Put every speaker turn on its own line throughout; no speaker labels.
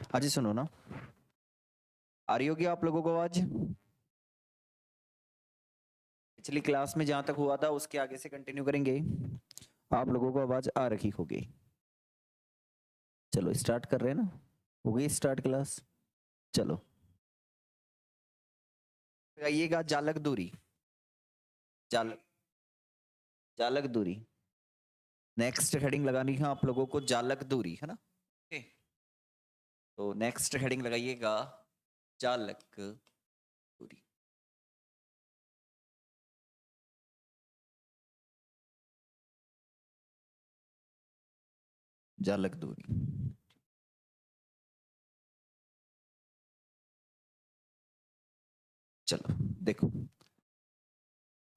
हाँ जी सुनो ना, आ रही होगी आप लोगों को आवाज? पिछली क्लास में जहां तक हुआ था उसके आगे से कंटिन्यू करेंगे। आप लोगों को आवाज आ रखी होगी। चलो स्टार्ट कर रहे हैं ना, हो गई स्टार्ट क्लास। चलो लगाइएगा जालक दूरी। जाल जालक दूरी नेक्स्ट हेडिंग लगानी है आप लोगों को, जालक दूरी है ना। ओके, तो नेक्स्ट हेडिंग लगाइएगा जालक दूरी। जालक दूरी। चलो देखो,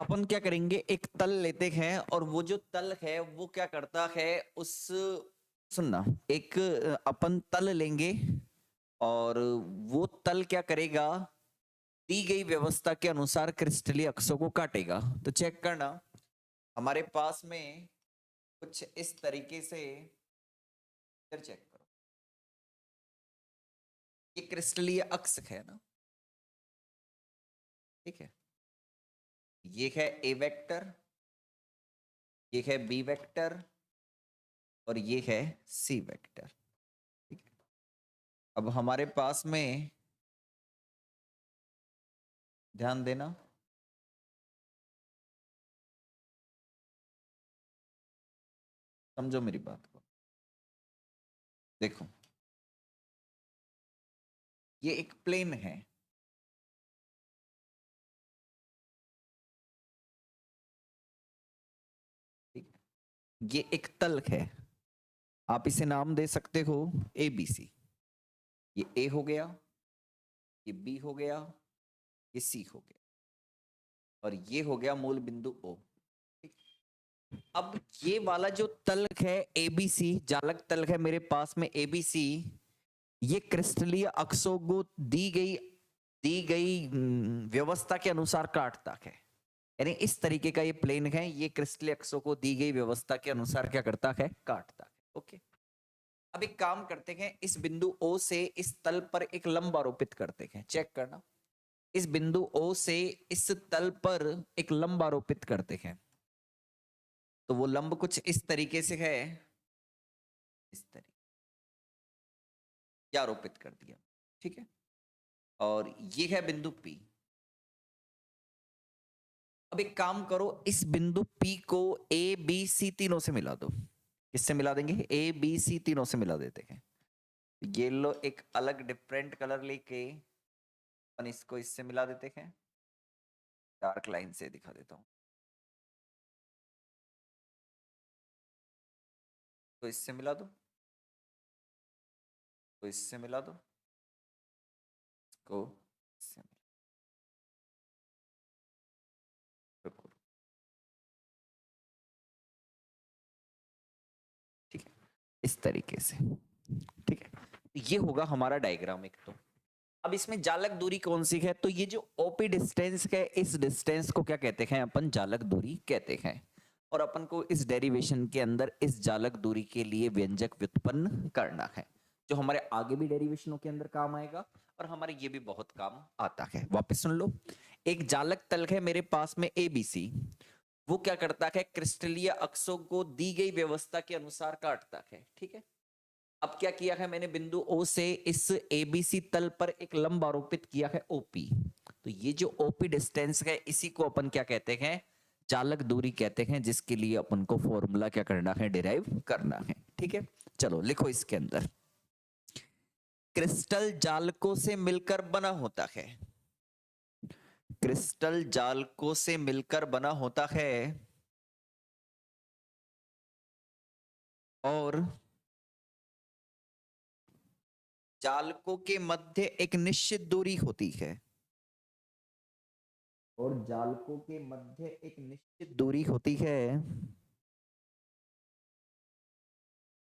अपन क्या करेंगे, एक तल लेते हैं और वो जो तल है वो क्या करता है उस, सुनना, एक अपन तल लेंगे और वो तल क्या करेगा, दी गई व्यवस्था के अनुसार क्रिस्टलीय अक्षों को काटेगा। तो चेक करना, हमारे पास में कुछ इस तरीके से, फिर चेक करो, ये क्रिस्टलीय अक्ष है ना, ठीक है। ये है ए वेक्टर, ये है बी वेक्टर और ये है सी वेक्टर, ठीक है। अब हमारे पास में ध्यान देना, समझो मेरी बात को। देखो ये एक प्लेन है, ठीक है? ये एक तल है, आप इसे नाम दे सकते हो ए बी सी। ये ए हो गया, ये बी हो गया, ये सी हो गया और ये हो गया मूल बिंदु ओ। अब ये वाला जो तल है ए बी सी, जालक तल है मेरे पास में ए बी सी, ये क्रिस्टलीय अक्षों को दी गई व्यवस्था के अनुसार काटता है। यानी इस तरीके का ये प्लेन है, ये क्रिस्टलीय अक्षों को दी गई व्यवस्था के अनुसार क्या करता है, काटता है। ओके, अब एक काम करते हैं, इस बिंदु O से इस तल पर एक लंब आरोपित करते हैं। चेक करना, इस बिंदु O से इस तल पर एक लंब आरोपित करते हैं। तो वो लंब कुछ इस तरीके से है, इस तरीके क्या आरोपित कर दिया, ठीक है। और ये है बिंदु P। अब एक काम करो, इस बिंदु P को A B C तीनों से मिला दो। किससे मिला देंगे, A B C तीनों से मिला देते हैं। ये लो एक अलग डिफरेंट कलर लेके अपन इसको इससे मिला देते हैं, डार्क लाइन से दिखा देता हूं। तो इससे मिला दो, तो इससे मिला दो, इसको इससे मिला दो, ठीक है, इस तरीके से, ठीक है। ये होगा हमारा डायग्राम एक। तो अब इसमें जालक दूरी कौन सी है, तो ये जो ओपी डिस्टेंस है, इस डिस्टेंस को क्या कहते हैं, अपन जालक दूरी कहते हैं। और अपन को इस डेरिवेशन के अंदर इस जालक दूरी के लिए व्यंजक व्युत्पन्न करना है, जो हमारे आगे भी डेरिवेशनों के अंदर काम आएगा और हमारे ये भी बहुत काम आता है। वापस सुन लो, एक जालक तल है मेरे पास में एबीसी, वो क्या करता है, क्रिस्टलीय अक्षों को दी गई व्यवस्था के अनुसार काटता है, ठीक है। अब क्या किया है मैंने, बिंदु O से इस ABC तल पर एक लंब आरोपित किया है OP। तो ये जो OP डिस्टेंस है, इसी को अपन क्या कहते हैं, चालक दूरी कहते हैं, जिसके लिए अपन को फॉर्मूला क्या करना है, डिराइव करना है, ठीक है। चलो लिखो, इसके अंदर क्रिस्टल जालकों से मिलकर बना होता है, क्रिस्टल जालकों से मिलकर बना होता है और जालकों के मध्य एक निश्चित दूरी होती है, और जालकों के मध्य एक निश्चित दूरी होती है,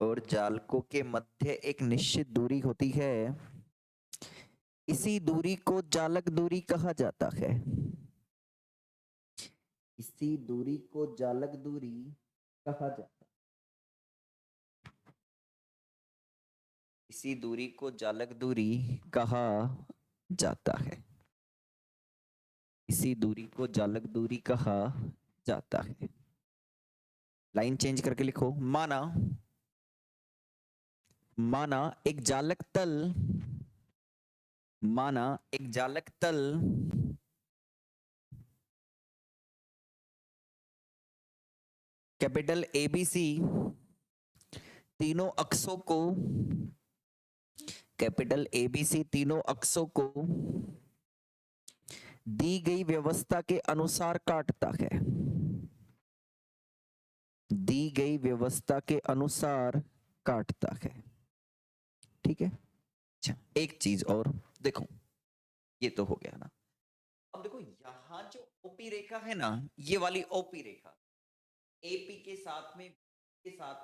और जालकों के मध्य एक निश्चित दूरी होती है। इसी दूरी को जालक दूरी कहा जाता है, इसी दूरी को जालक दूरी कहा जाता है। इसी दूरी को जालक दूरी कहा जाता है। इसी दूरी को जालक दूरी कहा जाता है। लाइन चेंज करके लिखो। माना माना एक जालक तल, माना एक जालक तल कैपिटल एबीसी तीनों अक्षों को, कैपिटल एबीसी तीनों अक्षों को दी गई व्यवस्था के अनुसार काटता है। दी गई व्यवस्था के अनुसार काटता है। ठीक है। अच्छा, एक चीज और देखो, ये तो हो गया ना। अब देखो यहां जो ओपी रेखा है ना, ये वाली ओपी रेखा एपी के साथ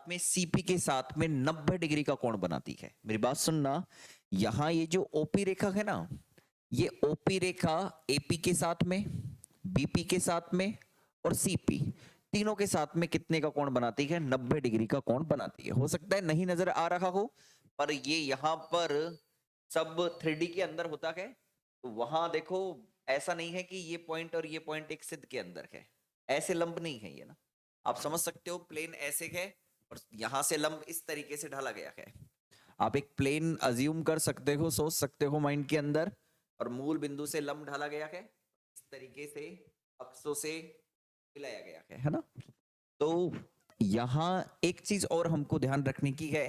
में सीपी के साथ में 90 डिग्री का कोण बनाती है। मेरी बात सुनना, यहां ये जो ओपी रेखा है ना, ये ओपी रेखा एपी के साथ में, बीपी के साथ में और सीपी तीनों के साथ में कितने का कोण बनाती है? 90 डिग्री का कोण बनाती है। हो सकता है नहीं नजर आ रहा हो, पर ये यहां पर सब 3D के अंदर होता है, तो वहां देखो ऐसा नहीं है कि ये पॉइंट और ये पॉइंट एक सिद्ध के अंदर है, ऐसे लंब नहीं है ये ना। आप समझ सकते हो, प्लेन ऐसे है और यहां से लंब इस तरीके से ढाला गया है। आप एक प्लेन अज्यूम कर सकते हो, सोच सकते हो माइंड के अंदर, और मूल बिंदु से लंब ढाला गया है, इस तरीके से अक्षों से मिलाया गया है ना। तो यहां एक चीज और हमको ध्यान रखने की है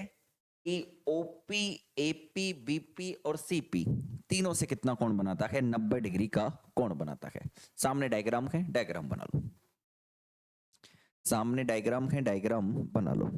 कि ओपी, एपी, बीपी और सीपी तीनों से कितना कोण बनाता है? 90 डिग्री का कोण बनाता है। सामने डायग्राम है, डायग्राम बना लो। सामने डायग्राम है, डायग्राम बना लो।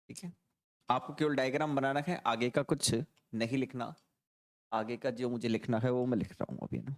ठीक है, आपको केवल डायग्राम बनाना है, आगे का कुछ नहीं लिखना। आगे का जो मुझे लिखना है वो मैं लिख रहा हूं अभी ना।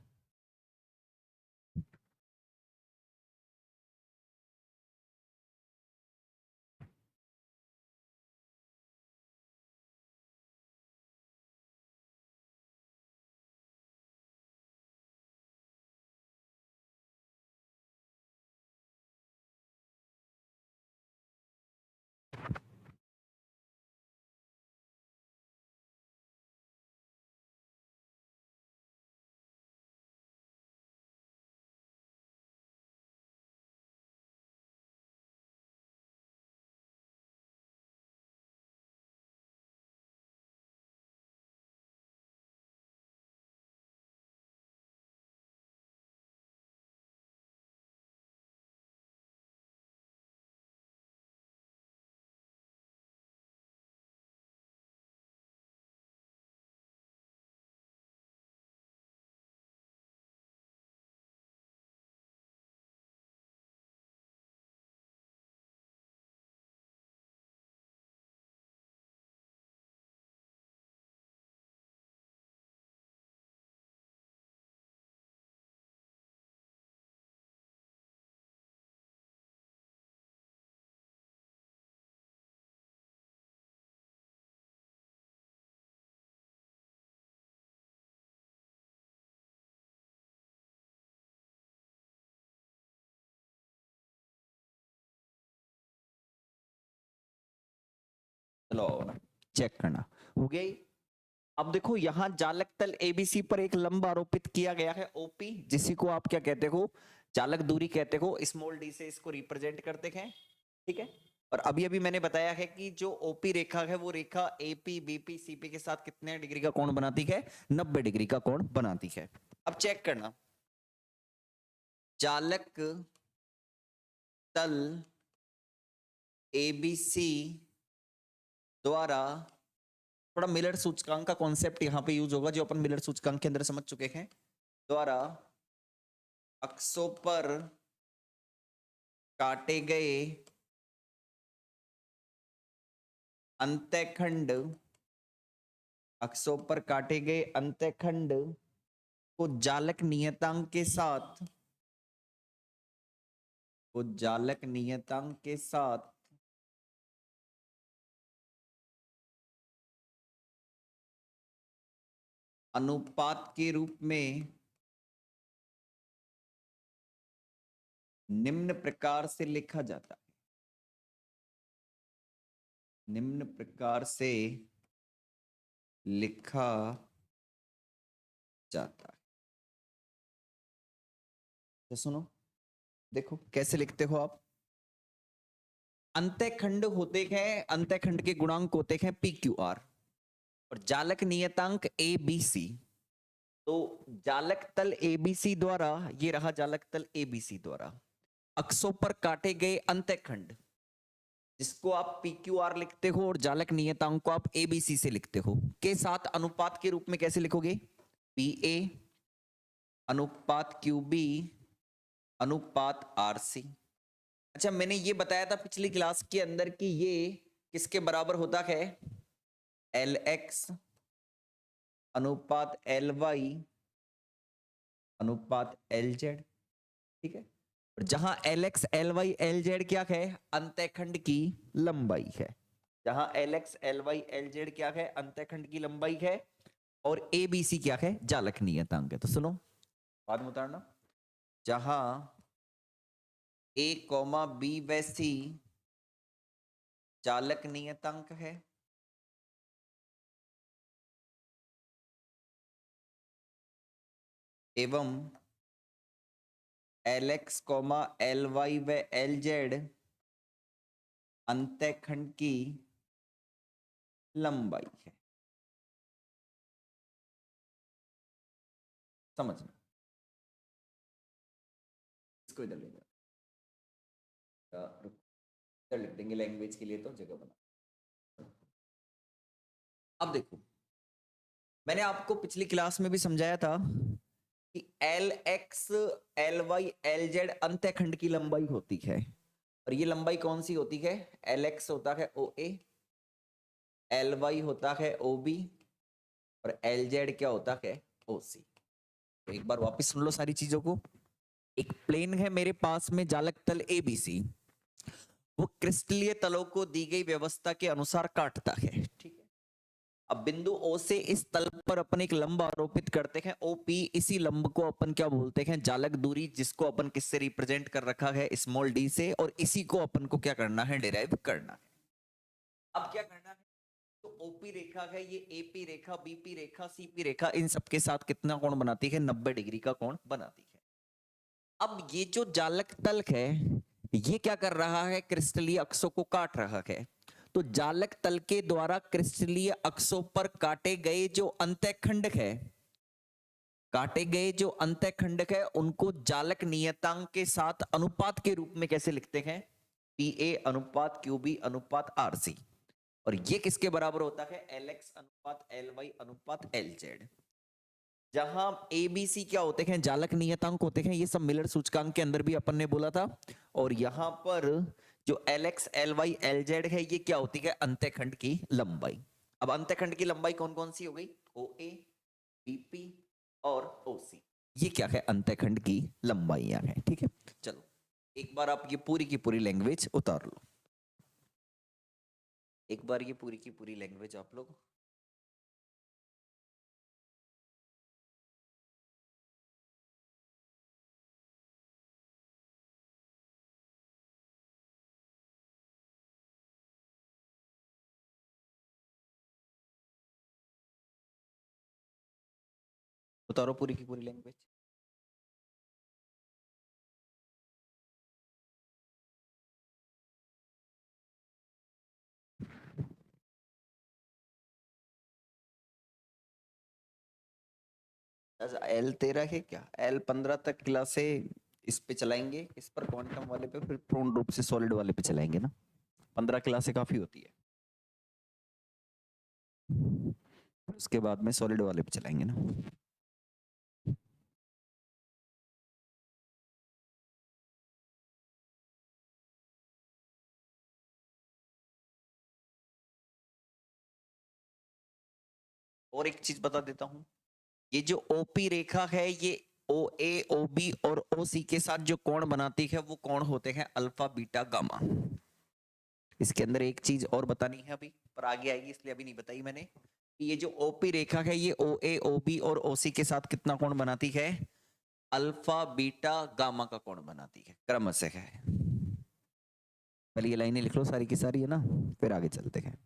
चलो चेक करना हो गया ही। अब देखो यहां जालक तल एबीसी पर एक लंब आरोपित किया गया है ओपी, जिसी को आप क्या कहते हो? चालक दूरी कहते हो। स्मॉल डी से इसको रिप्रेजेंट करते हैं। ठीक है। और अभी अभी मैंने बताया है कि जो ओपी रेखा है वो रेखा एपी, बीपी, सीपी के साथ कितने डिग्री का कोण बनाती है? 90 डिग्री का कोण बनाती है। अब चेक करना, चालक तल एबीसी द्वारा, थोड़ा मिलर सूचकांक का कॉन्सेप्ट यहां पे यूज होगा जो अपन मिलर सूचकांक के अंदर समझ चुके हैं। द्वारा अक्षों पर काटे गए अंतःखंड, अक्षों पर काटे गए अंतःखंड को जालक नियतांक के साथ अनुपात के रूप में निम्न प्रकार से लिखा जाता है। निम्न प्रकार से लिखा जाता है। तो सुनो, देखो कैसे लिखते हो आप। अंतःखंड होते हैं, अंतःखंड के गुणांक होते हैं पी क्यू आर और जालक नियतांक ए बी सी। तो जालक तल एबीसी द्वारा, ये रहा जालक तल एबीसी द्वारा अक्षों पर काटे गए अंतःखंड, जिसको आप पी क्यू आर लिखते हो और जालक नियतांक को आप एबीसी से लिखते हो, के साथ अनुपात के रूप में कैसे लिखोगे? पी ए अनुपात क्यू बी अनुपात आर सी। अच्छा, मैंने ये बताया था पिछली क्लास के अंदर कि ये किसके बराबर होता है? एल एक्स अनुपात एल वाई अनुपात एल जेड। ठीक है, और जहां L X L Y L Z क्या है? अंतःखंड की लंबाई है। जहां L X L Y L Z क्या है? अंतःखंड की लंबाई है। और ए बी सी क्या है? जालक नियतांक है। तो सुनो, बाद में उतारना। जहां ए कॉमा बी व सी चालक नियतांक है, एवं L X comma L Y व एल जेड अंतःखंड की लंबाई है। समझना, इसको इधर ले जाओ, इधर लिख देंगे लैंग्वेज के लिए, तो जगह बना। अब देखो, मैंने आपको पिछली क्लास में भी समझाया था कि L X L Y L Z अंतःखंड की लंबाई होती है। और ये लंबाई कौन सी होती है? एल एक्स होता है ओ ए, एल वाई होता है ओ बी, और एल जेड क्या होता है? ओ सी। तो एक बार वापस सुन लो सारी चीजों को। एक प्लेन है मेरे पास में, जालक तल ए बी सी, वो क्रिस्टलीय तलों को दी गई व्यवस्था के अनुसार काटता है। ठीक है, अब बिंदु O से इस तल पर अपन एक लंब आरोपित करते हैं OP। इसी लंब को अपन क्या बोलते हैं? जालक दूरी, जिसको अपन किससे रिप्रेजेंट कर रखा है? स्मॉल d से। और इसी को अपन को क्या करना है? डिराइव करना है। अब क्या करना है? तो OP रेखा है ये, AP रेखा, BP रेखा, CP रेखा, इन सबके साथ कितना कोण बनाती है? 90 डिग्री का कोण बनाती है। अब ये जो जालक तल है, ये क्या कर रहा है? क्रिस्टलीय अक्षों को काट रहा है। तो जालक तल के द्वारा क्रिस्टलीय अक्षों पर काटे गए जो अंतःखंड है, उनको जालक नियतांक के साथ अनुपात के रूप में कैसे लिखते हैं? पी ए अनुपात क्यू बी अनुपात आर सी। और ये किसके बराबर होता है? एल एक्स अनुपात एल वाई अनुपात एल जेड। जहां ए बी सी क्या होते हैं? जालक नियतांक होते हैं। ये सब मिलर सूचकांक के अंदर भी अपन ने बोला था। और यहां पर जो L X L Y L Z है, ये क्या होती है? अंतःखंड की लंबाई। अब अंतःखंड की लंबाई कौन कौन सी हो गई? ओ ए, बीपी और ओ सी। ये क्या है? अंतःखंड की लंबाइयां हैं। ठीक है, चलो एक बार आप ये पूरी की पूरी लैंग्वेज उतार लो। एक बार ये पूरी की पूरी लैंग्वेज आप लोग उतारो, पूरी की पूरी लैंग्वेज। एल 13 है क्या? एल 15 तक क्लासें इस पे चलाएंगे, इस पर क्वांटम वाले पे, फिर पूर्ण रूप से सॉलिड वाले पे चलाएंगे ना। 15 क्लासें काफी होती है, उसके बाद में सॉलिड वाले पे चलाएंगे ना। और एक चीज बता देता हूं, ये जो ओपी रेखा है ये ओ ए ओ बी और ओ सी के साथ जो कोण बनाती है वो कोण होते हैं अल्फा बीटा गामा। इसके अंदर एक चीज और बतानी है अभी, पर आगे आएगी इसलिए अभी नहीं बताई मैंने, कि ये जो ओपी रेखा है ये ओ ए ओ बी और ओ सी के साथ कितना कोण बनाती है, अल्फा बीटा गामा का कोण बनाती है क्रमशः है। पहले ये लाइनें लिख लो सारी की सारी, है ना, फिर आगे चलते हैं।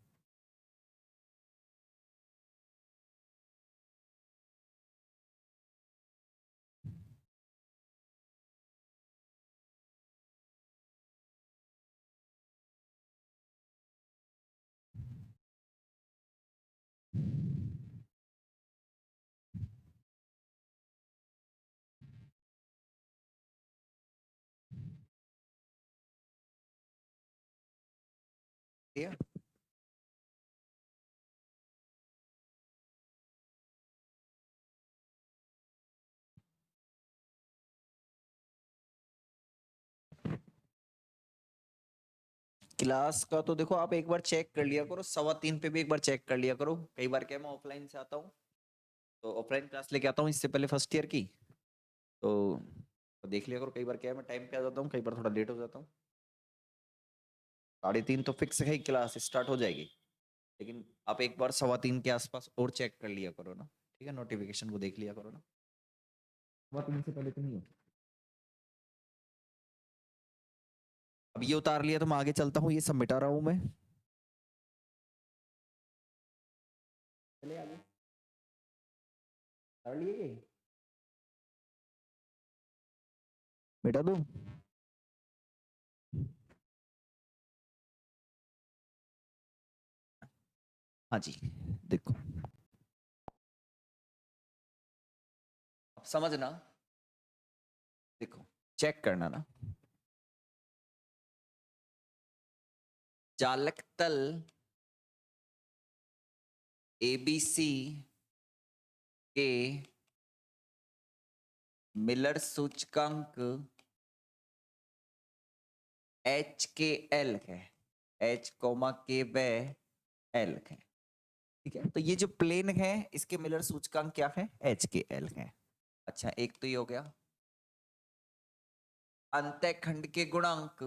क्लास का तो देखो आप एक बार चेक कर लिया करो, 3:15 पे भी एक बार चेक कर लिया करो। कई बार क्या मैं ऑफलाइन से आता हूँ, तो ऑफलाइन क्लास लेके आता हूँ इससे पहले फर्स्ट ईयर की, तो देख लिया करो। कई बार क्या है मैं टाइम पे आ जाता हूँ, कई बार थोड़ा लेट हो जाता हूँ। 3:30 तो फिक्स है क्लास स्टार्ट हो जाएगी, लेकिन आप एक बार 3:15 के आसपास और चेक कर लिया करो ना, ठीक है, नोटिफिकेशन को देख लिया करो ना, 3:15 से पहले तो नहीं हो। अब ये उतार लिया तो मैं आगे चलता हूँ, ये सब मिटा रहा हूँ मैं। चले आगे उतार लिए ये मिटा दूँ। हाँ जी, देखो अब समझना, देखो चेक करना ना, चालक तल एबीसी के मिलर सूचकांक एच के एल है, एच कोमा के व एल है, ठीक है। तो ये जो प्लेन है इसके मिलर सूचकांक क्या है, एच के एल है। अच्छा एक तो ये हो गया। अंतःखंड के गुणांक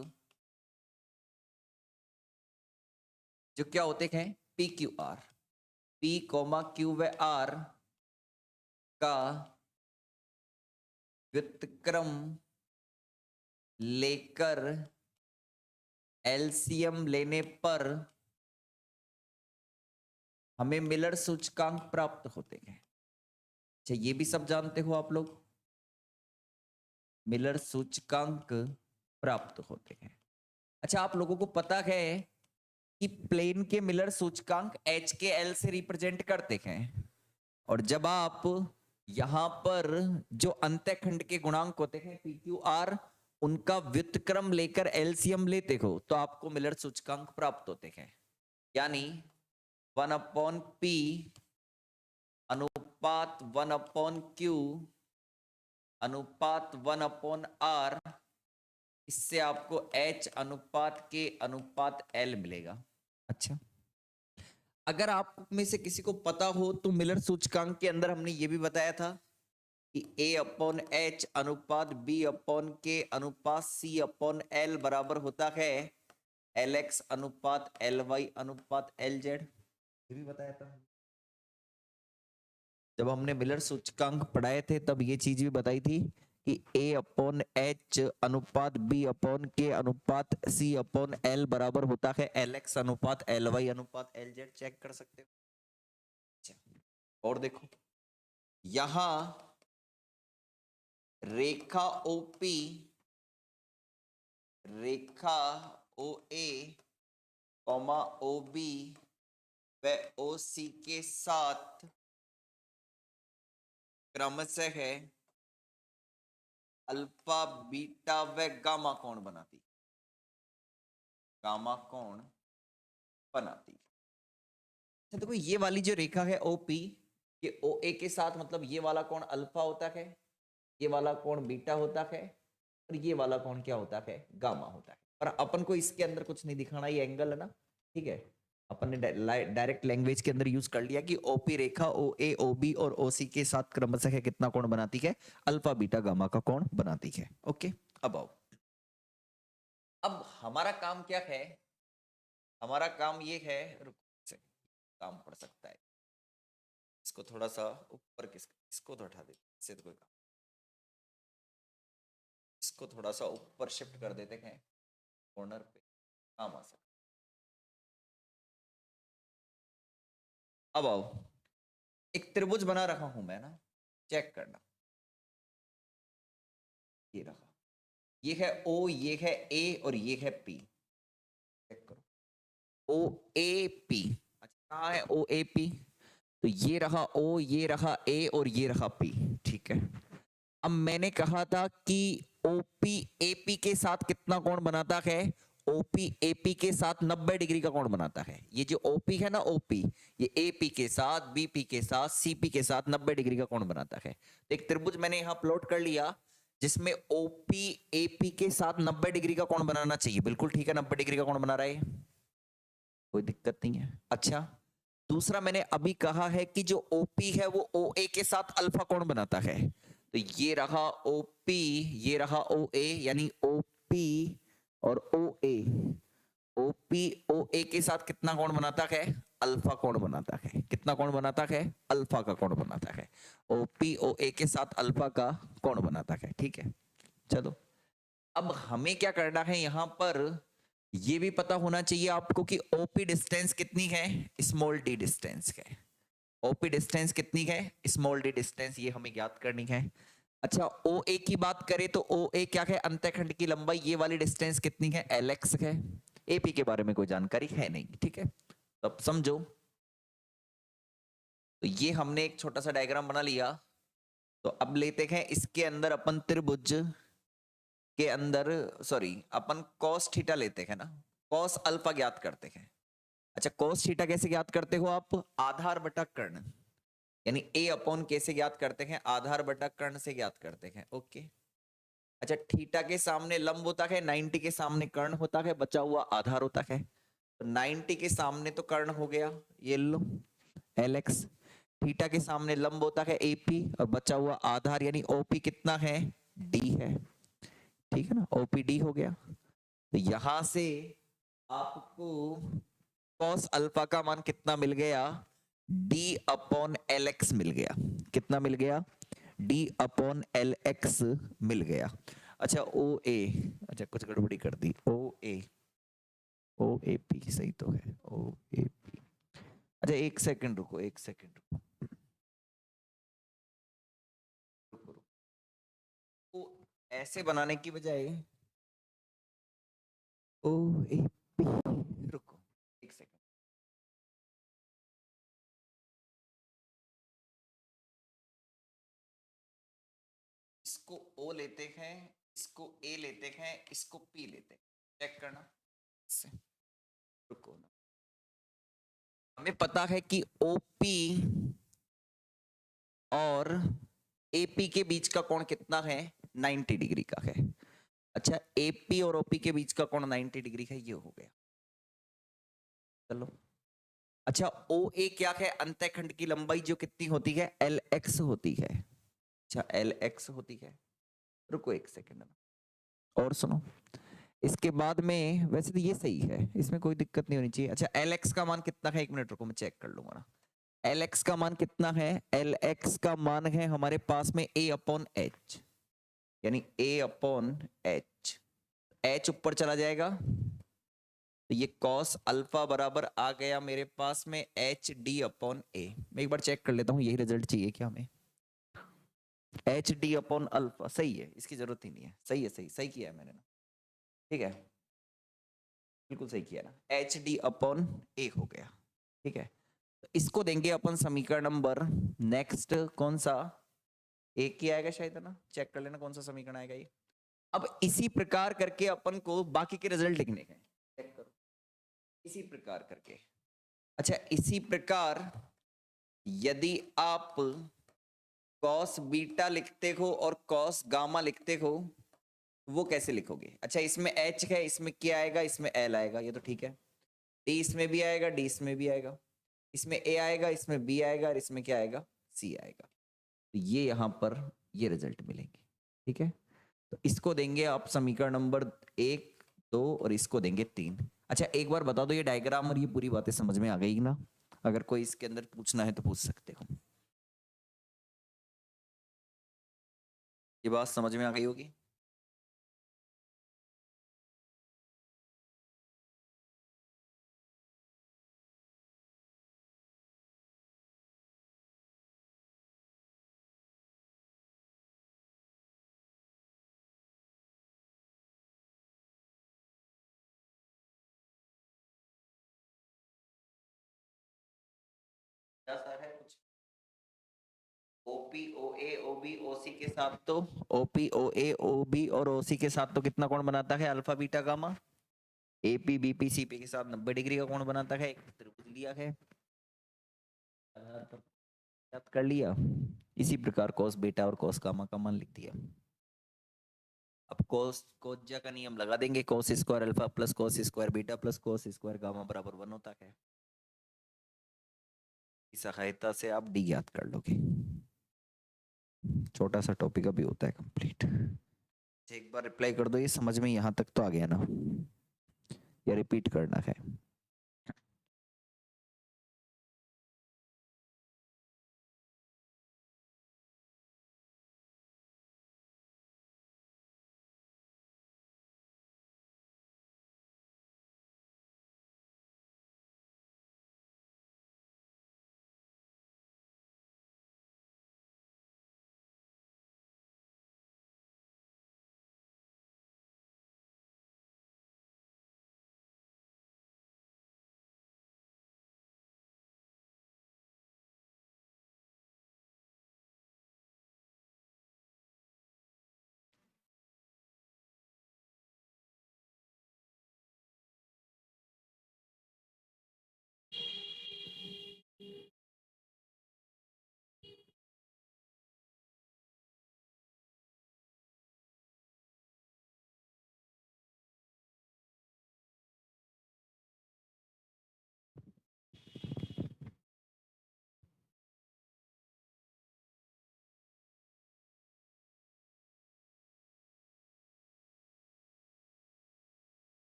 जो क्या होते हैं, P Q R, P coma Q व आर का व्युत्क्रम लेकर एलसीएम लेने पर हमें मिलर सूचकांक प्राप्त होते हैं। अच्छा ये भी सब जानते हो आप लोग, मिलर सूचकांक प्राप्त होते हैं। अच्छा आप लोगों को पता है कि प्लेन के मिलर सूचकांक एच के एल से रिप्रेजेंट करते हैं, और जब आप यहां पर जो अंतःखंड के गुणांक होते हैं पी क्यू आर, उनका व्युत्क्रम लेकर एलसीएम लेते हो तो आपको मिलर सूचकांक प्राप्त होते हैं। यानी 1/p अनुपात 1/q अनुपात 1/r, इससे आपको h अनुपात k अनुपात l मिलेगा। अच्छा अगर आप में से किसी को पता हो तो मिलर सूचकांक के अंदर हमने ये भी बताया था कि A/H अनुपात B/K अनुपात C/L बराबर होता है LX अनुपात LY अनुपात LZ, ये भी बताया था। जब हमने मिलर सूचकांक पढ़ाए थे तब ये चीज भी बताई थी कि A/H अनुपात B/K अनुपात C/L बराबर होता है LX अनुपात LY अनुपात LZ। चेक कर सकते हो। और देखो यहां रेखा OP, रेखा OA, OB व OC के साथ क्रमशः है अल्फा बीटा व गामा कोण बनाती, गामा कोण बनाती। अच्छा देखो ये वाली जो रेखा है OP, ये OA के साथ मतलब ये वाला कोण अल्फा होता है, ये वाला कोण बीटा होता है, और ये वाला कोण क्या होता है, गामा होता है। पर अपन को इसके अंदर कुछ नहीं दिखाना, ये एंगल है ना, ठीक है। अपन ने डायरेक्ट लैंग्वेज के अंदर यूज कर लिया कि ओपी रेखा ओ ए ओ बी और ओ सी के साथ क्रमशः है कितना कोण बनाती है, अल्फा बीटा गामा का कोण बनाती है। ओके, अब आओ, अब हमारा काम क्या है, हमारा काम ये है, से काम पड़ सकता है, इसको थोड़ा सा ऊपर, इसको तो हटा दे, इससे तो कोई काम, इसको थोड़ा सा ऊपर शिफ्ट कर देते हैं कॉर्नर पे, काम आ सकता। अब आओ, एक त्रिभुज बना रहा हूं मैं ना, चेक करना, ये रहा, ये है ओ, ये है ए और ये है पी, चेक करो ओ ए पी। अच्छा कहाँ है ओ ए पी, तो ये रहा ओ, ये रहा ए और ये रहा पी, ठीक है। अब मैंने कहा था कि ओपी एपी के साथ कितना कोण बनाता है, ओपी एपी के साथ 90 डिग्री का कोण बनाता है। ये जो ओपी है ना ओपी, ये एपी के साथ, बीपी के साथ, सीपी के साथ 90 डिग्री का कोण बनाता है। तो एक त्रिभुज मैंने यहां प्लॉट कर लिया जिसमें ओपी एपी के साथ 90 डिग्री का कोण बनाना चाहिए, बिल्कुल ठीक है, 90 डिग्री का कोण बना रहा है, कोई दिक्कत नहीं है। अच्छा, दूसरा मैंने अभी कहा है कि जो ओपी है वो ओ ए के साथ अल्फा कोण बनाता है, तो ये रहा ओपी, ये रहा ओ ए, यानी ओपी और ओ ए, ओपी ओ ए के साथ कितना कोण बनाता है, अल्फा कोण बनाता है। कितना कोण बनाता है, अल्फा का कोण बनाता है, ओपी ओ ए के साथ अल्फा का कोण बनाता है, ठीक है। चलो, अब हमें क्या करना है, यहां पर ये भी पता होना चाहिए आपको कि ओपी डिस्टेंस कितनी है, स्मॉल डी डिस्टेंस है। ओपी डिस्टेंस कितनी है, स्मॉल डी डिस्टेंस, ये हमें ज्ञात करनी है। अच्छा, ओ ए की बात करें तो ओ ए क्या है, अंतःखंड की लंबाई, ये वाली डिस्टेंस कितनी है, एल एक्स है। एपी के बारे में कोई जानकारी है नहीं, ठीक है, तब समझो। तो ये हमने एक छोटा सा डायग्राम बना लिया। तो अब लेते हैं इसके अंदर अपन त्रिभुज के अंदर, सॉरी अपन कॉस थीटा लेते हैं ना, कॉस अल्फा ज्ञात करते हैं। अच्छा, कॉस थीटा कैसे ज्ञात करते हो आप, आधार बटा कर्ण, यानी a अपॉन के से ज्ञात करते हैं, आधार बटा कर्ण से ज्ञात करते हैं। ओके, अच्छा, थीटा के सामने लंब होता है, 90 के सामने कर्ण होता है, बचा हुआ आधार होता है। तो 90 के सामने तो कर्ण हो गया, ये लो एल एक्स, थीटा के सामने लंब होता है एपी और बचा हुआ आधार यानी ओपी कितना है, डी है, ठीक है ना, ओपी डी हो गया। तो यहां से आपको कॉस अल्फा का मान कितना मिल गया, d अपॉन एल एक्स मिल गया। कितना मिल गया, d अपॉन एल एक्स मिल गया। अच्छा ओ ए, अच्छा कुछ गड़बड़ी कर दी, ओ ए पी सही तो है, ओ ए पी। अच्छा एक सेकंड रुको, एक सेकंड रुको, तो ऐसे बनाने की बजाय ओ ए पी, रुको एक सेकंड, इसको ओ लेते हैं, इसको ए लेते हैं, इसको पी लेते हैं, चेक करना से, रुको ना, हमें पता है कि ओपी और एपी के बीच का कोण कितना है, 90 डिग्री का है। अच्छा, एपी और ओपी के बीच का कोण 90 डिग्री है, ये हो गया। चलो, अच्छा ओ ए क्या है, अंतःखंड की लंबाई जो कितनी होती है, एल एक्स होती है। अच्छा एल एक्स होती है, रुको एक सेकंड और सुनो, इसके बाद में वैसे तो ये सही है, इसमें कोई दिक्कत नहीं होनी चाहिए। अच्छा एल एक्स का मान कितना है, एक मिनट रुको मैं चेक कर लूंगा ना। एल एक्स का मान कितना है, एल एक्स का मान है हमारे पास में ए अपॉन एच, यानी ए अपॉन एच, एच ऊपर चला जाएगा तो ये कॉस अल्फा बराबर आ गया मेरे पास में एच डी अपॉन ए। मैं एक बार चेक कर लेता हूँ यही रिजल्ट चाहिए क्या हमें, एच डी अपॉन अल्फा सही है, इसकी जरूरत ही नहीं है, सही है, सही सही किया है मैंने ना, ठीक है, बिल्कुल सही किया ना, एच डी अपॉन ए हो गया, ठीक है। तो इसको देंगे अपन समीकरण नंबर नेक्स्ट, कौन सा, एक ही आएगा शायद है ना, चेक कर लेना कौन सा समीकरण आएगा ये। अब इसी प्रकार करके अपन को बाकी के रिजल्ट लिखने हैं, चेक करो इसी प्रकार करके। अच्छा इसी प्रकार यदि आप कॉस बीटा लिखते हो और कॉस गामा लिखते हो वो कैसे लिखोगे, अच्छा इसमें h है, इसमें क्या आएगा, इसमें l आएगा, ये तो ठीक है। डी इसमें भी आएगा, डी इसमें भी आएगा, इसमें ए आएगा, इसमें बी आएगा, और इसमें क्या आएगा, सी आएगा। तो ये यहाँ पर ये रिजल्ट मिलेंगे। ठीक है, तो इसको देंगे आप समीकरण नंबर 1, 2 और इसको देंगे 3। अच्छा एक बार बता दो ये डायग्राम और ये पूरी बातें समझ में आ गई ना? अगर कोई इसके अंदर पूछना है तो पूछ सकते हो। ये बात समझ में आ गई होगी। क्या सर है कुछ ओपी ओ ए ओ बी ओ सी के साथ तो ओपी ओ ए ओ बी और ओ सी के साथ तो कितना कोण बनाता है, alpha beta gamma. AP BP CP के साथ 90 डिग्री का कोण बनाता है। एक त्रिभुज लिया है, आधार पर याद कर लिया। इसी प्रकार cos बीटा और cos गामा का मान लिख दिया। अब cos कोज्या का नियम लगा देंगे, cos square alpha plus cos square beta plus cos square gamma बराबर 1 होता है। इस सहायता से आप डी याद कर लोगे। छोटा सा टॉपिक अभी होता है कंप्लीट। एक बार रिप्लाई कर दो, ये समझ में यहाँ तक तो आ गया ना, या रिपीट करना है?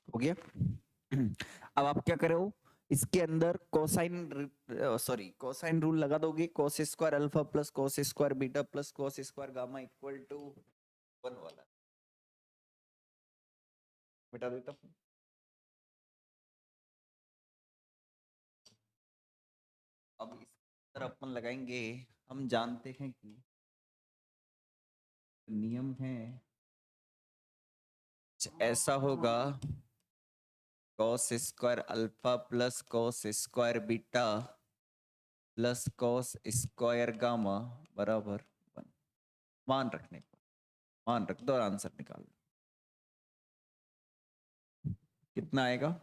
हो गया। अब आप क्या करो, इसके अंदर कोसाइन, सॉरी कोसाइन रूल लगा दोगे। cos square alpha plus cos square beta plus cos square gamma equal to 1 वाला मिटा देता हूँ। अब इस तरह अपन लगाएंगे, हम जानते हैं कि नियम है ऐसा होगा, cos square alpha plus cos square beta plus cos square gamma बराबर 1। मान रखने पर मान रख दो और आंसर निकाल लो। कितना आएगा,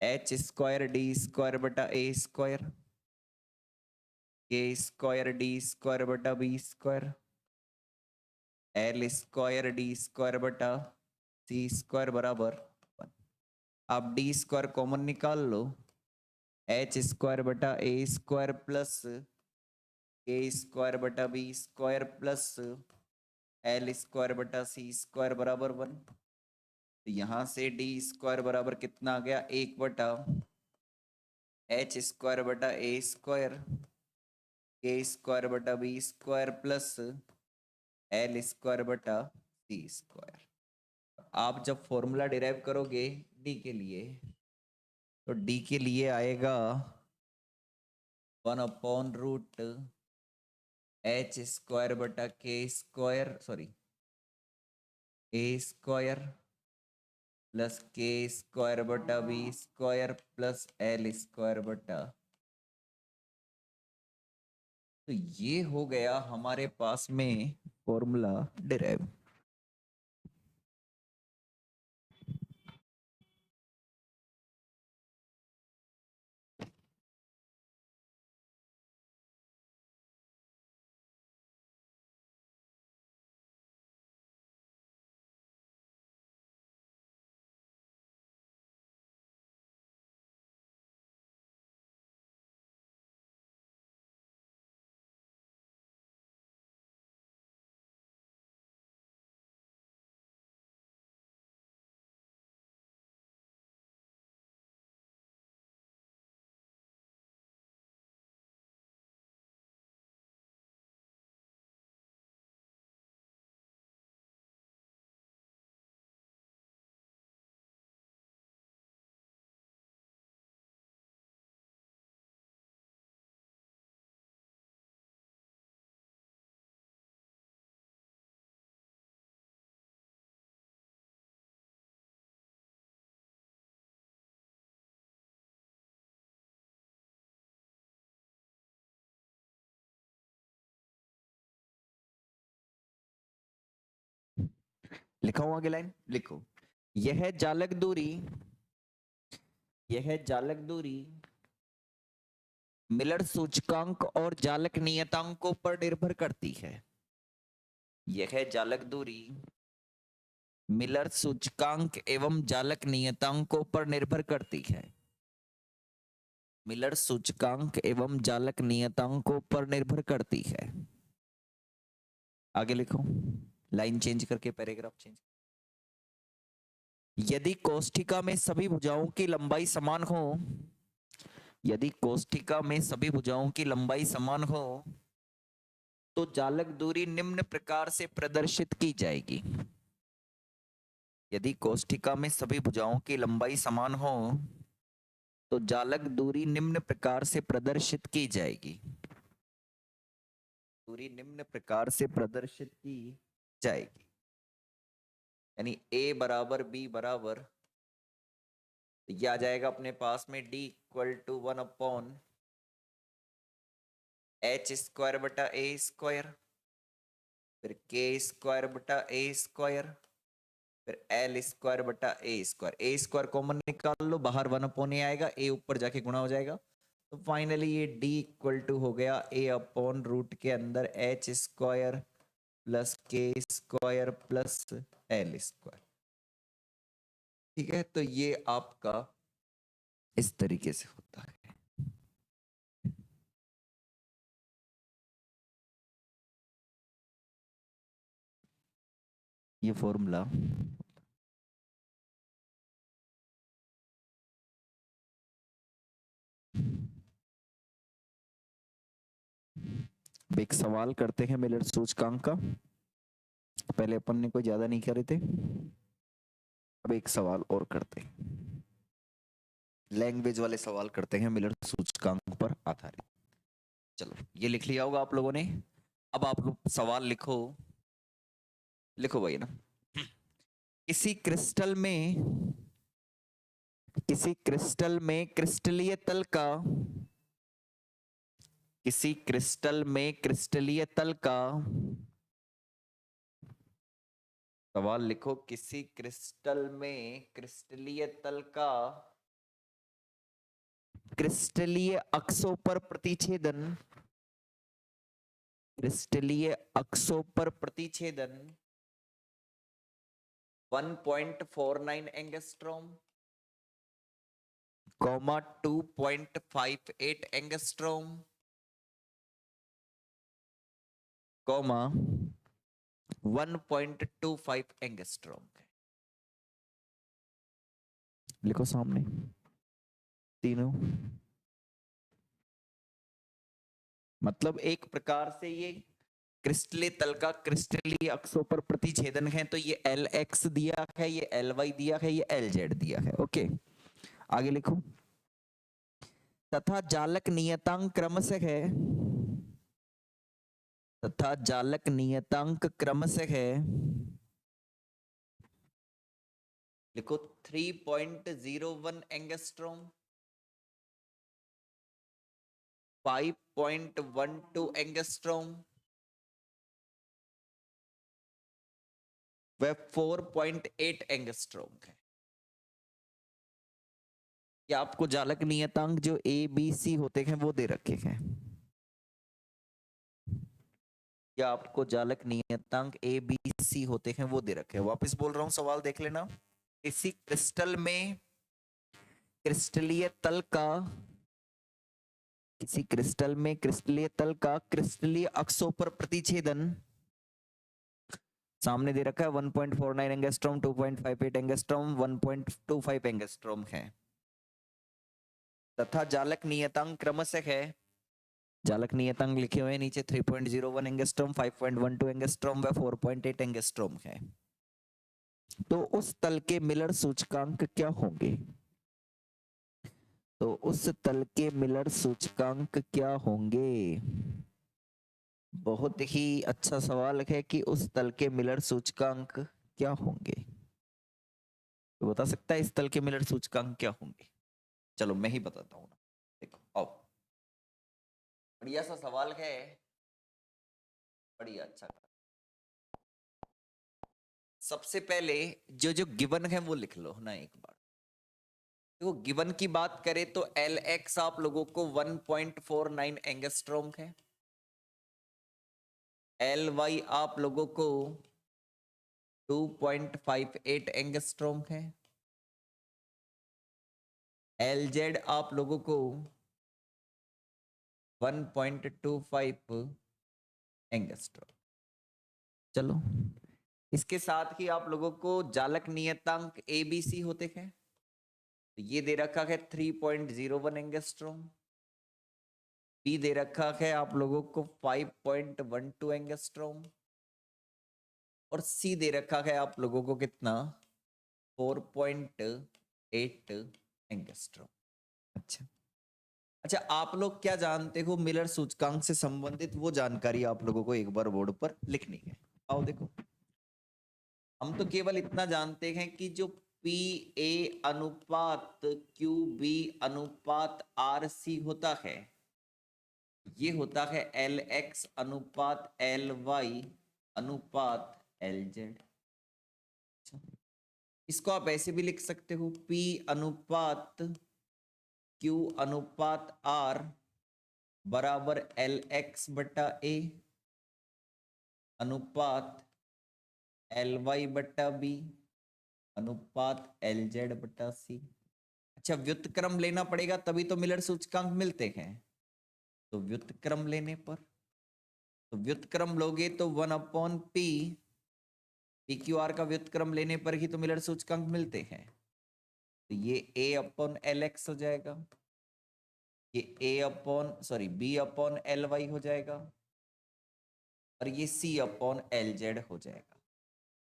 एच स्क्वायर डी स्क्वायर बटा A square K square D square बटा B square, L square D square बटा सी स्क्वायर बराबर 1। आप डी स्क्वायर कॉमन निकाल लो, एच स्क्वायर बटा A square plus K square बटा B square plus L square बटा C square बराबर 1। तो यहां से डी स्क्वायर बराबर कितना आ गया, 1 बटा एच स्क्वायर बटा ए स्क्वायर, के स्क्वायर बटा B square plus L square बटा सी स्क्वायर। आप जब फॉर्मूला डिराइव करोगे डी के लिए, तो डी के लिए आएगा 1/रूट एच स्क्वायर बटा K square, sorry A square plus K square बटा B square plus L square बटा। तो ये हो गया हमारे पास में फॉर्मूला डिराइव। लिखा हुआ आगे लाइन लिखो, यह जालक दूरी, यह जालक दूरी मिलर सूचकांक और जालक नियतांकों पर निर्भर करती है। यह जालक दूरी मिलर सूचकांक एवं जालक नियतांकों पर निर्भर करती है। मिलर सूचकांक एवं जालक नियतांकों पर निर्भर करती है। आगे लिखो, लाइन चेंज करके पैराग्राफ चेंज। यदि कोष्ठिका में सभी भुजाओं की लंबाई समान हो, यदि कोष्ठिका में सभी भुजाओं की लंबाई समान हो, तो जालक दूरी निम्न प्रकार से प्रदर्शित की जाएगी। यदि कोष्ठिका में सभी भुजाओं की लंबाई समान हो, तो जालक दूरी निम्न प्रकार से प्रदर्शित की जाएगी। दूरी निम्न प्रकार से प्रदर्शित की जाएगी, यानी a बराबर b बराबर, यह आ जाएगा अपने पास में d equal to 1/h square बटा ए स्क्वायर, फिर k स्क्वायर बटा ए स्क्वायर, फिर एल स्क्वायर बटा A square. A square common निकाल लो, बाहर 1/a आएगा, a ऊपर जाके गुणा हो जाएगा। तो फाइनली ये d इक्वल टू हो गया a/रूट के अंदर h square plus K square plus L square. ठीक है, तो ये आपका इस तरीके से होता है। ये फॉर्मूला एक सवाल करते हैं मिलर सूचकांक का। पहले अपन ने कोई ज्यादा नहीं करे थे, अब एक सवाल और करते हैं, लैंग्वेज वाले सवाल करते हैं मिलर सूचकांक पर आधारित। चलो ये लिख लिया होगा आप लोगों ने। अब आप लोग सवाल लिखो, लिखो भाई ना। किसी क्रिस्टल में, किसी क्रिस्टल में क्रिस्टलीय तल का, किसी क्रिस्टल में क्रिस्टलीय तल का, सवाल लिखो, किसी क्रिस्टल में क्रिस्टलीय तल का क्रिस्टलीय अक्षों पर प्रतिच्छेदन, क्रिस्टलीय अक्षों पर प्रतिछेदन 1.49 angstrom, comma 2.58 angstrom, comma 1.25 angstrom. लिखो सामने तीनों। मतलब एक प्रकार से ये क्रिस्टलीय तल का क्रिस्टलीय अक्षों पर प्रतिछेदन है, तो ये एल एक्स दिया है, ये एल वाई दिया है, ये एल जेड दिया है। ओके, आगे लिखो। तथा जालक नियतांक क्रमशः है, तथा जालक नियतांक क्रमशः है, लिखो 3.01 एंगस्ट्रॉम, 5.12 एंगस्ट्रॉम व 4.8 एंगस्ट्रॉम है। या आपको जालक नियतांक जो ए बी सी होते हैं वो दे रखे हैं, या आपको जालक नियतांक ए बी सी होते हैं वो दे रखे हैं। वापस बोल रहा हूं, सवाल देख लेना। इसी क्रिस्टल में क्रिस्टलीय तल का, किसी क्रिस्टल में क्रिस्टलीय तल का क्रिस्टलीय अक्षों पर प्रतिछेदन सामने दे रखा है 1.49 एंगस्ट्रॉम, 2.58 एंगस्ट्रॉम, 1.25 एंगस्ट्रॉम है। तथा जालक नियतांक क्रमशः है, जालक नियतांक लिखे हुए नीचे 3.01 एंगस्ट्रॉम, 5.12 एंगस्ट्रॉम व 4.8 एंगस्ट्रॉम है। तो उस तल के मिलर सूचकांक क्या होंगे? तो उस तल के मिलर सूचकांक क्या होंगे? बहुत ही अच्छा सवाल है कि उस तल के मिलर सूचकांक क्या होंगे। तो बता सकता है इस तल के मिलर सूचकांक क्या होंगे? चलो मैं ही बताता हूँ ना। देखो आओ, बढ़िया सा सवाल है, बढ़िया अच्छा। सबसे पहले जो जो गिवन है वो लिख लो ना एक बार। तो गिवन की बात करें तो एल एक्स आप लोगों को 1.49 एंगस्ट्रॉम है, एल वाई आप लोगों को 2.58 एंगस्ट्रॉम है, एल जेड आप लोगों को 1.25 एंगस्ट्रॉम। चलो, इसके साथ ही आप लोगों को जालक नियतांक ए बी सी होते हैं, तो ये दे रखा है 3.01 एंगस्ट्रॉम, बी दे रखा है आप लोगों को 5.12 एंगस्ट्रॉम, और सी दे रखा है आप लोगों को कितना 4.8 एंगस्ट्रॉम। अच्छा अच्छा, आप लोग क्या जानते हो मिलर सूचकांक से संबंधित वो जानकारी आप लोगों को एक बार बोर्ड पर लिखनी है। आओ देखो, हम तो केवल इतना जानते हैं कि जो पी ए अनुपात क्यू बी अनुपात आर सी होता है, ये होता है एल एक्स अनुपात एल वाई अनुपात एल जेड। इसको आप ऐसे भी लिख सकते हो, P अनुपात Q अनुपात R बराबर एल एक्स बटा ए अनुपात एल वाई बटा बी अनुपात एल जेड बटा सी। अच्छा, व्युत्क्रम लेना पड़ेगा तभी तो मिलर सूचकांक मिलते हैं। तो व्युत्क्रम लेने पर, तो व्युत्क्रम लोगे तो 1/p, पी क्यू आर का व्युत्क्रम लेने पर ही तो मिलर सूचकांक मिलते हैं। तो ये A/LX हो जाएगा, ये B/LY हो जाएगा, और ये C/LZ हो जाएगा।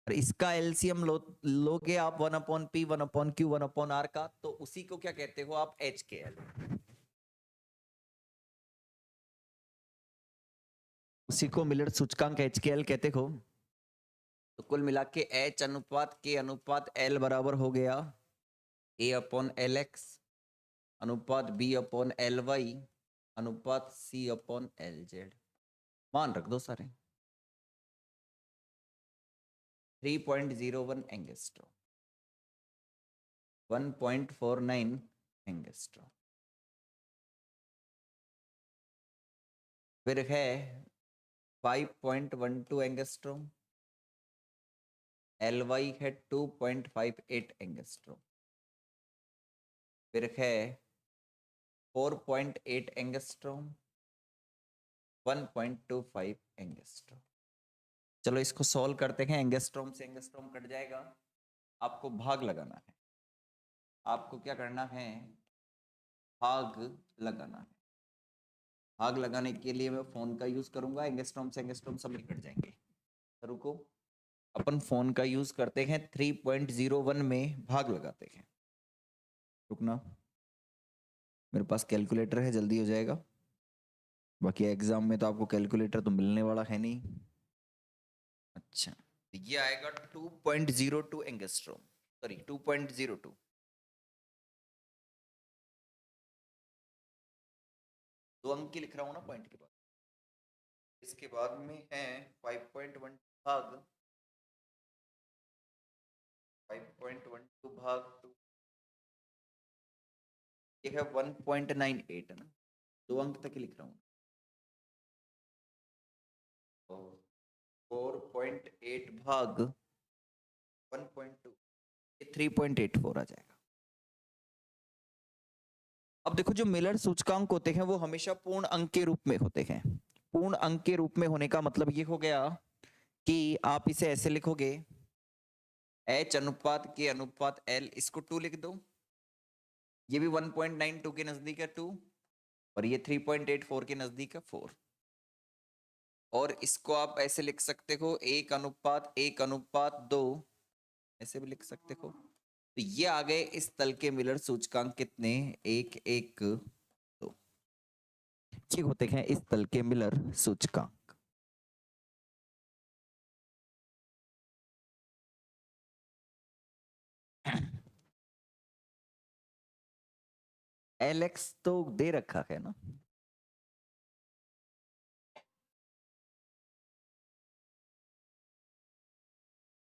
और इसका एलसीएम लोगे आप 1/P, 1/Q, 1/R का, तो उसी को क्या कहते हो आप HKL। उसी को मिलर सूचकांक HKL कहते हो। तो कुल मिला के H अनुपात K अनुपात L बराबर हो गया A/LX अनुपात B/LY अनुपात C/LZ। मान रख दो सारे। 3.01 एंगस्ट्रॉम, 1.49 एंगस्ट्रॉम, फिर है 5.12 एंगस्ट्रॉम, Ly है 2.58 एंगस्ट्रॉम, फिर है 4.8 एंगस्ट्रॉम, 1.25 एंगस्ट्रॉम। चलो इसको सॉल्व करते हैं। एंगस्ट्रॉम से एंगस्ट्रॉम कट जाएगा, आपको भाग लगाना है। आपको क्या करना है? भाग लगाना है। भाग लगाने के लिए मैं फोन का यूज करूंगा। एंगस्ट्रॉम से एंगस्ट्रॉम सब कट जाएंगे। तो रुको, अपन फोन का यूज करते हैं। 3.01 में भाग लगाते हैं। रुकना, मेरे पास कैलकुलेटर है, जल्दी हो जाएगा। बाकी एग्जाम में तो आपको कैलकुलेटर तो मिलने वाला है नहीं। अच्छा, तो ये आएगा 2.02 एंगस्ट्रॉम, सॉरी 2.02। दो अंक की लिख रहा हूँ ना पॉइंट के बाद। इसके बाद में है 5.1 भाग 5.12 भाग 2, ये है 1.98 है ना, दो अंक तक ही लिख रहा हूँ। तो 4.8 भाग 1.2, ये 3.84 आ जाएगा। अब देखो, जो मिलर सूचकांक होते हैं वो हमेशा पूर्ण अंक के रूप में होते हैं। पूर्ण अंक के रूप में होने का मतलब ये हो गया कि आप इसे ऐसे लिखोगे, H अनुपात के अनुपात L, इसको 2 लिख दो। ये भी 1.92 के नजदीक है 2, और ये 3.84 के नजदीक है 4। और इसको आप ऐसे लिख सकते हो 1:1:2, ऐसे भी लिख सकते हो। तो ये आ गए इस तल के मिलर सूचकांक कितने? 1:1:2। ये होते हैं इस तल के मिलर सूचकांक। Lx तो दे रखा है ना,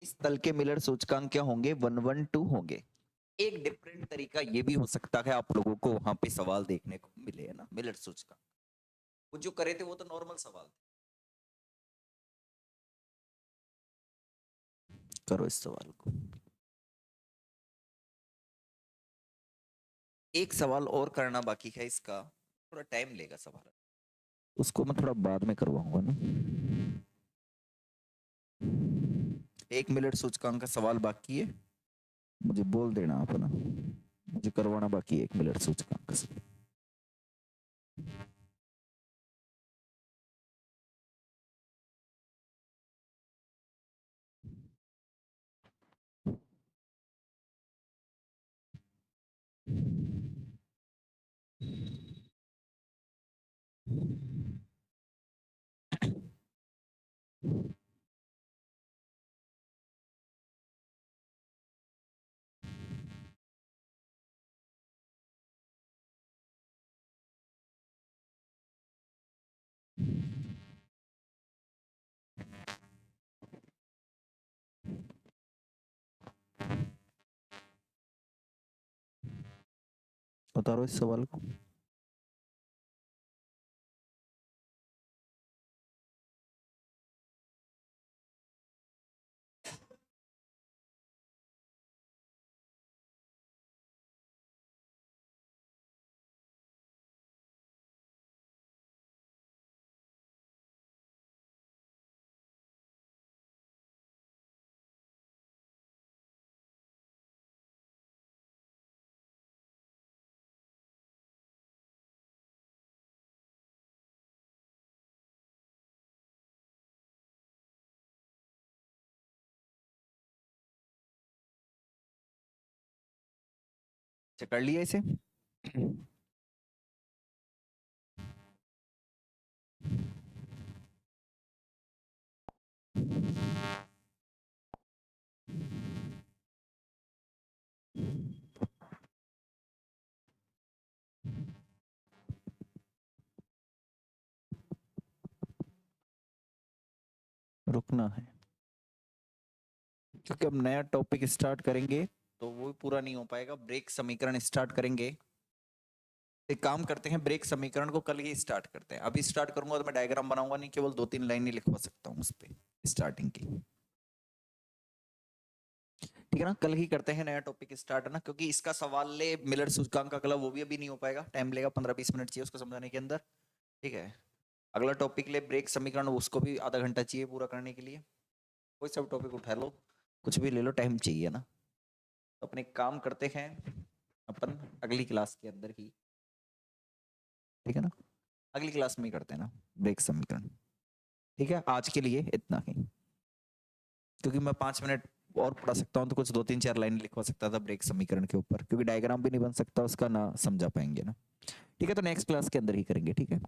इस तल के मिलर सूचकांक क्या होंगे? 112 होंगे। एक डिफरेंट तरीका ये भी हो सकता है आप लोगों को वहां पे सवाल देखने को मिले, है ना, मिलर सूचकांक। वो जो करे थे वो तो नॉर्मल सवाल थे। करो इस सवाल को। एक सवाल और करना बाकी है, इसका थोड़ा टाइम लेगा सवाल, उसको मैं थोड़ा बाद में करवाऊंगा ना। 1 मिनट सूचकांक का सवाल बाकी है, मुझे बोल देना आप ना, मुझे करवाना बाकी है 1 मिनट सूचकांक का सवाल। उतारो इस सवाल को। अच्छा, कर लिया इसे। रुकना है, क्योंकि अब नया टॉपिक स्टार्ट करेंगे तो वो पूरा नहीं हो पाएगा। ब्रेक समीकरण स्टार्ट करेंगे एक काम करते हैं, ब्रेक समीकरण को कल ही स्टार्ट करते हैं। अभी स्टार्ट करूंगा तो मैं डायग्राम बनाऊंगा नहीं, केवल 2-3 लाइन ही लिखवा सकता हूँ उस पे स्टार्टिंग की। ठीक है ना, कल ही करते हैं नया टॉपिक स्टार्ट है ना, क्योंकि इसका सवाल ले मिलर सूचकांक का अगला वो भी अभी नहीं हो पाएगा, टाइम लेगा 15-20 मिनट चाहिए उसको समझाने के अंदर। ठीक है, अगला टॉपिक ले ब्रेक समीकरण, उसको भी आधा घंटा चाहिए पूरा करने के लिए। कोई सब टॉपिक उठा लो, कुछ भी ले लो, टाइम चाहिए ना। तो अपने काम करते हैं अपन अगली क्लास के अंदर ही, ठीक है ना, अगली क्लास में ही करते हैं ना ब्रेक समीकरण। ठीक है, आज के लिए इतना ही, क्योंकि मैं 5 मिनट और पढ़ा सकता हूँ तो कुछ 2-3-4 लाइन लिखवा सकता था ब्रेक समीकरण के ऊपर, क्योंकि डायग्राम भी नहीं बन सकता उसका, ना समझा पाएंगे ना। ठीक है, तो नेक्स्ट क्लास के अंदर ही करेंगे, ठीक है।